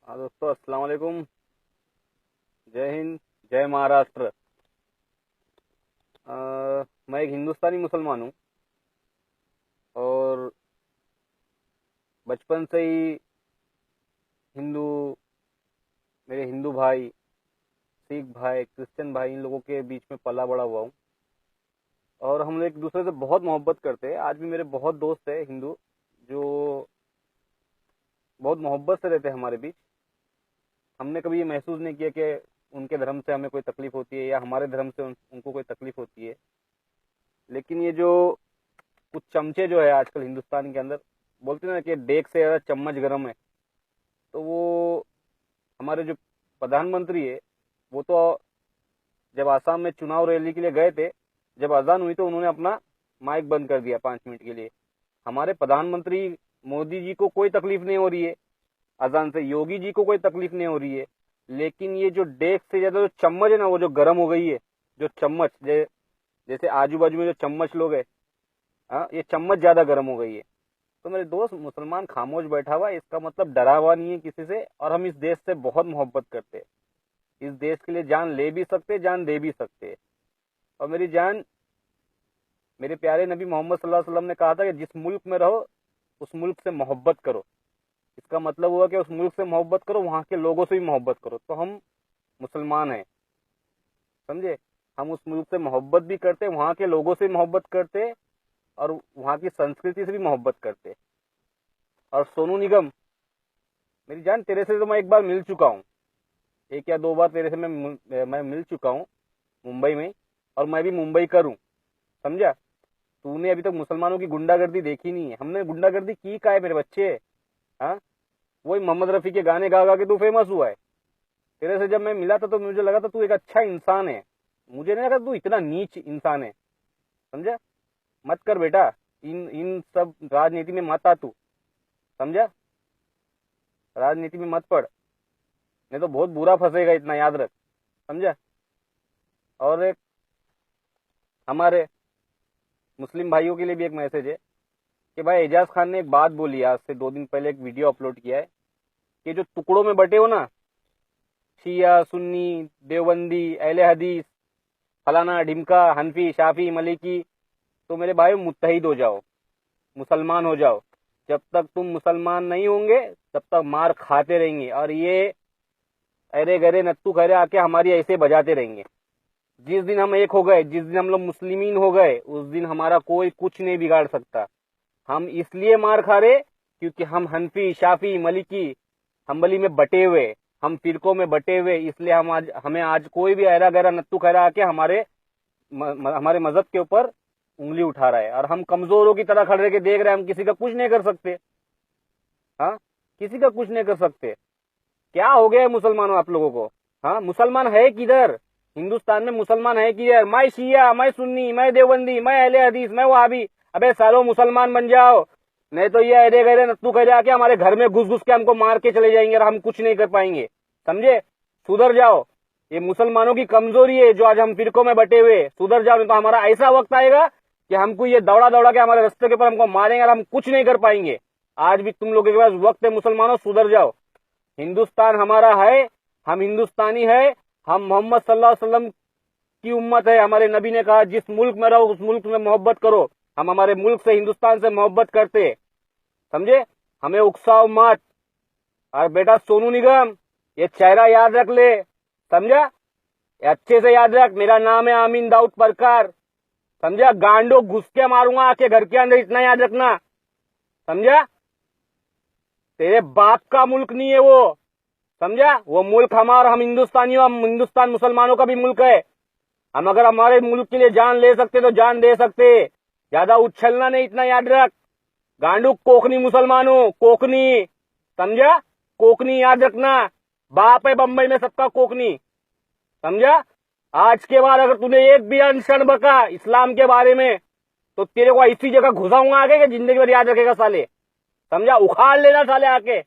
हाँ दोस्तों, अस्सलाम वालेकुम। जय हिंद, जय महाराष्ट्र। मैं एक हिंदुस्तानी मुसलमान हूँ और बचपन से ही हिंदू, मेरे हिंदू भाई, सिख भाई, क्रिश्चियन भाई, इन लोगों के बीच में पला बड़ा हुआ हूँ। और हम लोग एक दूसरे से बहुत मोहब्बत करते हैं। आज भी मेरे बहुत दोस्त हैं हिंदू जो बहुत मोहब्बत से रहते हैं हमारे बीच। हमने कभी ये महसूस नहीं किया कि उनके धर्म से हमें कोई तकलीफ होती है या हमारे धर्म से उनको कोई तकलीफ होती है। लेकिन ये जो कुछ चमचे जो है आजकल हिंदुस्तान के अंदर, बोलते हैं ना कि डेक से ज़्यादा चम्मच गरम है। तो वो हमारे जो प्रधानमंत्री है, वो तो जब आसाम में चुनाव रैली के लिए गए थे, जब अजान हुई तो उन्होंने अपना माइक बंद कर दिया 5 मिनट के लिए। हमारे प्रधानमंत्री मोदी जी को कोई तकलीफ नहीं हो रही है अजान से, योगी जी को कोई तकलीफ नहीं हो रही है। लेकिन ये जो डेक से ज्यादा जो चम्मच है ना, वो जो गर्म हो गई है। जो चम्मच जैसे आजू बाजू में जो चम्मच लोग है, हाँ, ये चम्मच ज्यादा गर्म हो गई है। तो मेरे दोस्त, मुसलमान खामोश बैठा हुआ है, इसका मतलब डरा हुआ नहीं है किसी से। और हम इस देश से बहुत मोहब्बत करते हैं। इस देश के लिए जान ले भी सकते, जान दे भी सकते। और मेरी जान, मेरे प्यारे नबी मोहम्मद सल्लल्लाहु अलैहि वसल्लम ने कहा था कि जिस मुल्क में रहो उस मुल्क से मोहब्बत करो। इसका मतलब हुआ कि उस मुल्क से मोहब्बत करो, वहां के लोगों से भी मोहब्बत करो। तो हम मुसलमान हैं, समझे। हम उस मुल्क से मोहब्बत भी करते, वहां के लोगों से मोहब्बत करते और वहां की संस्कृति से भी मोहब्बत करते। और सोनू निगम, मेरी जान, तेरे से तो मैं एक बार मिल चुका हूँ। एक या दो बार तेरे से मैं मिल चुका हूँ मुंबई में। और मैं भी मुंबई कर हूँ, समझा। तूने अभी तक मुसलमानों की गुंडागर्दी देखी नहीं है। हमने गुंडागर्दी की का है मेरे बच्चे। हाँ, वही मोहम्मद रफी के गाने गा गा के तू फेमस हुआ है। तेरे से जब मैं मिला था तो मुझे लगा था तू एक अच्छा इंसान है। मुझे नहीं लगा तू इतना नीच इंसान है, समझा। मत कर बेटा, इन इन सब राजनीति में मत आ तू, समझा। राजनीति में मत पड़, नहीं तो बहुत बुरा फंसेगा, इतना याद रख, समझा। और एक हमारे मुस्लिम भाइयों के लिए भी एक मैसेज है कि भाई, एजाज खान ने एक बात बोली, आज से 2 दिन पहले एक वीडियो अपलोड किया है कि जो टुकड़ों में बटे हो ना, शिया, सुन्नी, देवबंदी, अहले हदीस, फलाना ढिमका, हनफी, शाफी, मलिकी, तो मेरे भाई मुत्तहिद हो जाओ, मुसलमान हो जाओ। जब तक तुम मुसलमान नहीं होंगे तब तक मार खाते रहेंगे। और ये अरे गरे नत्तू खैरे आके हमारी ऐसे बजाते रहेंगे। जिस दिन हम एक हो गए, जिस दिन हम लोग मुस्लिमीन हो गए, उस दिन हमारा कोई कुछ नहीं बिगाड़ सकता। हम इसलिए मार खा रहे क्योंकि हम हनफी, शाफी, मलिकी, हम्बली में बटे हुए, हम फिरकों में बटे हुए। इसलिए हमें आज कोई भी ऐरा गैरा नत्तू खैरा आके हमारे मजहब के ऊपर उंगली उठा रहा है। और हम कमजोरों की तरह खड़े के देख रहे हैं, हम किसी का कुछ नहीं कर सकते। हाँ, किसी का कुछ नहीं कर सकते। क्या हो गया है मुसलमानों आप लोगों को? हाँ, मुसलमान है किधर? हिंदुस्तान में मुसलमान है किधर? मैं शिया, मैं सुन्नी, मैं देवबंदी, मैं अहले हदीस, मैं वहाबी। अबे सालों, मुसलमान बन जाओ, नहीं तो ये अरे गहरे नत्तू खैरे आके हमारे घर में घुस घुस के हमको मार के चले जाएंगे और हम कुछ नहीं कर पाएंगे, समझे। सुधर जाओ, ये मुसलमानों की कमजोरी है जो आज हम फिरकों में बटे हुए। सुधर जाओ, नहीं तो हमारा ऐसा वक्त आएगा कि हमको ये दौड़ा दौड़ा के हमारे रास्ते के ऊपर हमको मारेंगे और हम कुछ नहीं कर पाएंगे। आज भी तुम लोगों के पास वक्त है, मुसलमानों, सुधर जाओ। हिंदुस्तान हमारा है, हम हिंदुस्तानी है, हम मोहम्मद सल्लल्लाहु अलैहि वसल्लम की उम्मत है। हमारे नबी ने कहा जिस मुल्क में रहो उस मुल्क में मोहब्बत करो। हम हमारे मुल्क से, हिंदुस्तान से मोहब्बत करते, समझे। हमें उकसाओ मत। और बेटा सोनू निगम, ये चेहरा याद रख ले, समझा। ये अच्छे से याद रख, मेरा नाम है आमीन दाऊद परकार, समझा। गांडो घुस के मारूंगा आके घर के अंदर, इतना याद रखना, समझा। तेरे बाप का मुल्क नहीं है वो, समझा। वो मुल्क हमारा, हम हिंदुस्तानियों, हम हिंदुस्तान मुसलमानों का भी मुल्क है। हम अगर हमारे मुल्क के लिए जान ले सकते तो जान दे सकते। ज्यादा उछलना नहीं, इतना याद रख। गांडू कोकनी मुसलमानों, कोकनी, समझा। कोकनी याद रखना, बाप है बंबई में सबका कोकनी, समझा। आज के बाद अगर तूने एक भी अनशन बका इस्लाम के बारे में तो तेरे को इसी जगह घुसाऊंगा आगे कि जिंदगी भर याद रखेगा साले, समझा। उखाड़ लेना साले आके।